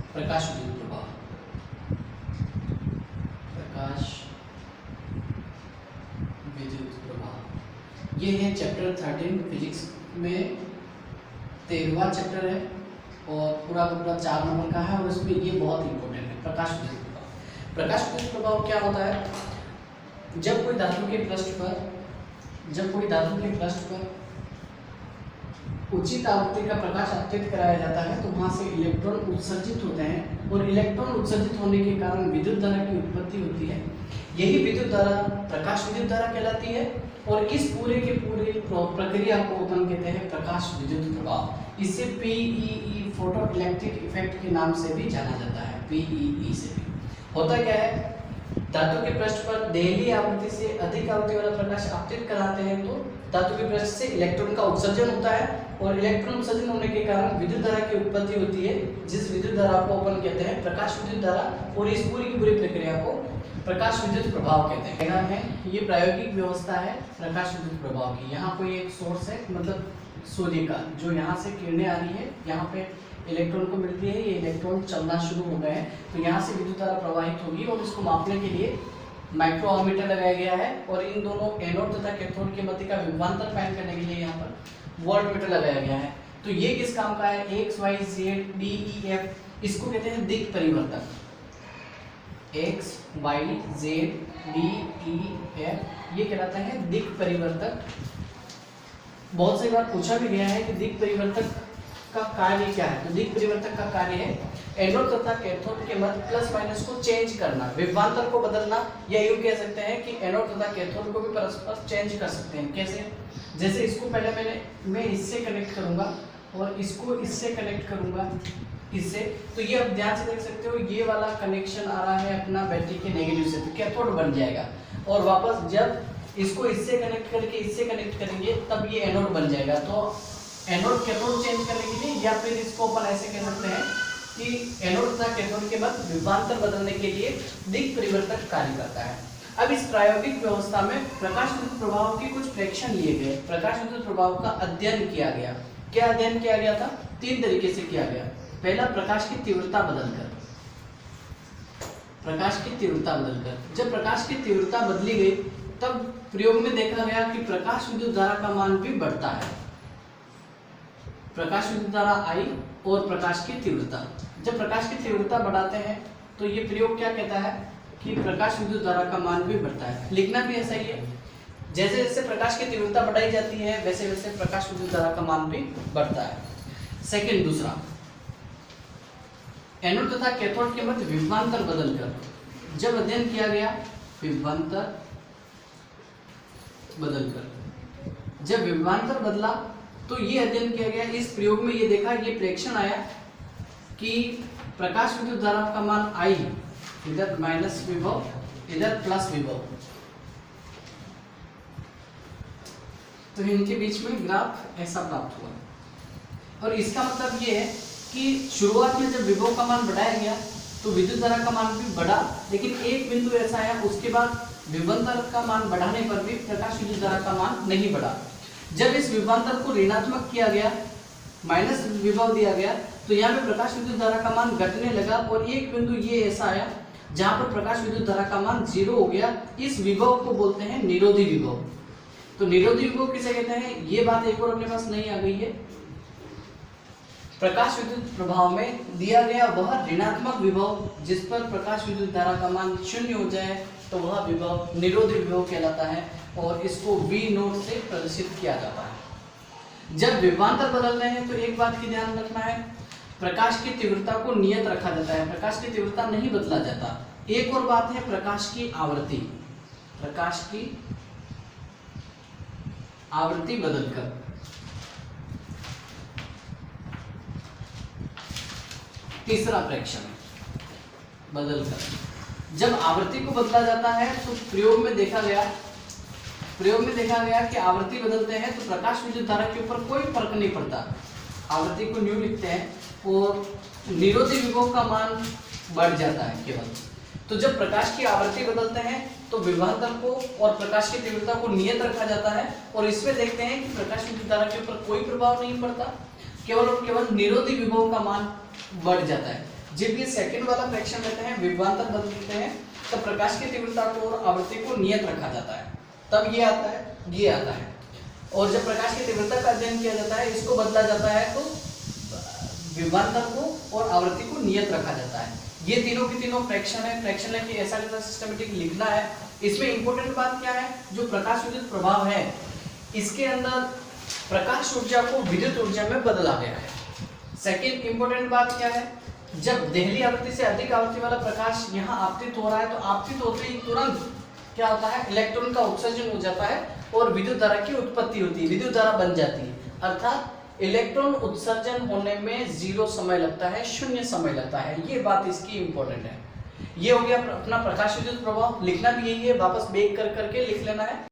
प्रकाश विद्युत प्रभाव, प्रकाश विद्युत प्रभाव। ये है चैप्टर 13 फिजिक्स में 13वां चैप्टर है और पूरा का पूरा 4 नंबर का है और इसमें ये बहुत इंपॉर्टेंट है, प्रकाश विद्युत प्रभाव। प्रकाश विद्युत प्रभाव क्या होता है? जब कोई धातु के पृष्ठ पर उचित आवृत्ति का प्रकाश आपतित कराया जाता है तो वहां से इलेक्ट्रॉन उत्सर्जित होते हैं और इलेक्ट्रॉन उत्सर्जित होने के कारण विद्युत धारा की उत्पत्ति होती है। यही विद्युत धारा प्रकाश विद्युत धारा कहलाती है और इस पूरे के पूरे प्रक्रिया को अपन कहते हैं प्रकाश विद्युत प्रभाव। इसे पीईई फोटो इलेक्ट्रिक इफेक्ट के नाम से भी जाना जाता है। पीईई से भी होता क्या है, धातु के पृष्ठ पर देहली आवृत्ति से अधिक आवृत्ति वाला प्रकाश आपतित कराते हैं तो धातु के पृष्ठ से इलेक्ट्रॉन का उत्सर्जन होता है और इलेक्ट्रॉन उत्सर्जन होने के कारण विद्युत धारा की उत्पत्ति होती है, जिस विद्युत धारा को अपन कहते हैं प्रकाश विद्युत धारा और इस पूरी की पूरी प्रक्रिया को प्रकाश विद्युत प्रभाव कहते हैं। ये प्रायोगिक व्यवस्था है प्रकाश विद्युत प्रभाव की। यहाँ कोई एक सोर्स है, मतलब सूर्य का, जो यहाँ से किरणें आ रही है, यहाँ पे इलेक्ट्रॉन को मिलती है, ये इलेक्ट्रॉन चलना शुरू हो गए हैं तो यहाँ से विद्युत धारा प्रवाहित होगी और इसको मापने के लिए माइक्रोमीटर लगाया गया है और इन दोनों एनोड तथा कैथोड के मध्य का विभवांतर फाइंड करने के लिए यहाँ पर वोल्टमीटर लगाया गया है। तो ये किस काम का है? X Y Z D E F, इसको कहते हैं दिक् परिवर्तक। X Y Z D E F ये कहलाता है दिक् परिवर्तक। बहुत सी बार पूछा भी गया है कि दिक् परिवर्तक का कार्य क्या है? तो दिक् परिवर्तक का कार्य है एनोड तथा कैथोड के मध्य प्लस माइनस को चेंज करना, विभवांतर को बदलना, या यूं कह सकते हैं कि एनोड तथा कैथोड को भी परस्पर चेंज कर सकते हैं। कैसे? जैसे इसको पहले मैं इससे कनेक्ट करूंगा और इसको इससे कनेक्ट करूंगा इससे, तो ये आप ध्यान से देख सकते हो ये वाला कनेक्शन आ रहा है अपना बैटरी के नेगेटिव से, तो कैथोड बन जाएगा और वापस जब इसको इससे कनेक्ट करके इससे कनेक्ट करेंगे तब ये एनोड बन जाएगा। तो एनोड कैथोड चेंज करने के लिए, या फिर इसको अपन ऐसे कह सकते हैं कि एनोड तथा कैथोड के मध्य विभवांतर बदलने के लिए दिक् परिवर्तक कार्य करता है। अब इस प्रायोगिक व्यवस्था में प्रकाश विद्युत प्रभाव के कुछ प्रेक्षण लिए गए, प्रकाश विद्युत प्रभाव का अध्ययन किया गया। क्या अध्ययन किया गया था? 3 तरीके से किया गया। पहला, प्रकाश की तीव्रता बदलकर। प्रकाश की तीव्रता बदलकर, जब प्रकाश की तीव्रता बदली गई तब प्रयोग में देखा गया कि प्रकाश विद्युत धारा का मान भी बढ़ता है। प्रकाश विद्युत धारा आई और प्रकाश की तीव्रता, जब प्रकाश की तीव्रता बढ़ाते हैं तो ये प्रयोग क्या कहता है कि प्रकाश विद्युत धारा का मान भी बढ़ता है। लिखना भी ऐसा ही है, जैसे जैसे प्रकाश की तीव्रता बढ़ाई जाती है वैसे वैसे प्रकाश विद्युत धारा का मान भी बढ़ता है। सेकंड, दूसरा, एनोड तथा कैथोड के मध्य विभवांतर बदलकर, जब अध्ययन किया गया विभवांतर बदलकर, जब विभवांतर बदला तो ये अध्ययन किया गया। इस प्रयोग में ये देखा, ये प्रेक्षण आया कि प्रकाश विद्युत धारा का मान आई, इधर माइनस विभव इधर प्लस विभव, तो इनके बीच में ग्राफ ऐसा प्राप्त हुआ। और इसका मतलब ये है कि शुरुआत में जब विभव का मान बढ़ाया गया तो विद्युत धारा का मान भी बढ़ा, लेकिन एक बिंदु ऐसा है उसके बाद विभवांतर का मान बढ़ाने पर भी प्रकाश विद्युत धारा का मान नहीं बढ़ा। जब इस विभवांतर को ऋणात्मक किया गया, माइनस विभव दिया गया, तो यहाँ पे प्रकाश विद्युत धारा का मान घटने लगा और एक बिंदु ये ऐसा आया जहाँ पर प्रकाश विद्युत धारा का मान 0 हो गया। इस विभव को बोलते हैं निरोधी विभव। तो निरोधी विभव किसे कहते हैं? ये बात एक और अपने पास नहीं आ गई है। प्रकाश विद्युत प्रभाव में दिया गया वह ऋणात्मक विभव जिस पर प्रकाश विद्युत धारा का मान 0 हो जाए तो वह विभव निरोधी विभव कहलाता है और इसको V नोट से प्रदर्शित किया जाता है। जब विभवांतर बदलने हैं तो एक बात की ध्यान रखना है, प्रकाश की तीव्रता को नियत रखा जाता है, प्रकाश की तीव्रता नहीं बदला जाता। एक और बात है प्रकाश की आवृत्ति, प्रकाश की आवृत्ति बदलकर। तीसरा प्रेक्षण, बदलकर, जब आवृत्ति को बदला जाता है तो प्रयोग में देखा गया कि आवृत्ति बदलते हैं तो प्रकाश विद्युत धारा के ऊपर कोई फर्क नहीं पड़ता। आवृत्ति को न्यू लिखते हैं और निरोधी विभव का मान बढ़ जाता है केवल। तो जब प्रकाश की आवृत्ति बदलते हैं तो विभवांतर को और प्रकाश की तीव्रता को नियत रखा जाता है और इसमें देखते हैं कि प्रकाश विद्युत धारा के ऊपर कोई प्रभाव नहीं पड़ता, केवल और केवल निरोधी विभव का मान बढ़ जाता है। जब ये सेकंड वाला फ्रैक्शन लेते हैं, विभवांतर बदलते हैं, तब प्रकाश की तीव्रता को और आवृत्ति को नियत रखा जाता है, तब ये आता है, ये आता है। और जब प्रकाश की तीव्रता का अध्ययन किया जाता है, इसको बदला जाता है, तो विभवांतर को और आवृत्ति को नियत रखा जाता है। ये तीनों की तीनों फ्रैक्शन है, फ्रैक्शन लेके ऐसा सिस्टमेटिक लिखना है। इसमें इंपॉर्टेंट बात क्या है, जो प्रकाश विद्युत प्रभाव है, इसके अंदर प्रकाश ऊर्जा को विद्युत ऊर्जा में बदला गया है। सेकेंड इंपॉर्टेंट बात क्या है, जब देहली आवृत्ति से अधिक आवृत्ति वाला प्रकाश यहाँ आपतित हो रहा है, तो आपतित होते ही तुरंत क्या होता है, इलेक्ट्रॉन का उत्सर्जन हो जाता है और विद्युत धारा की उत्पत्ति होती है, विद्युत धारा बन जाती है। अर्थात इलेक्ट्रॉन उत्सर्जन होने में 0 समय लगता है, 0 समय लगता है। ये बात इसकी इंपॉर्टेंट है। ये हो गया अपना प्रकाश विद्युत प्रभाव। लिखना भी यही है, वापस बेक कर करके लिख लेना है।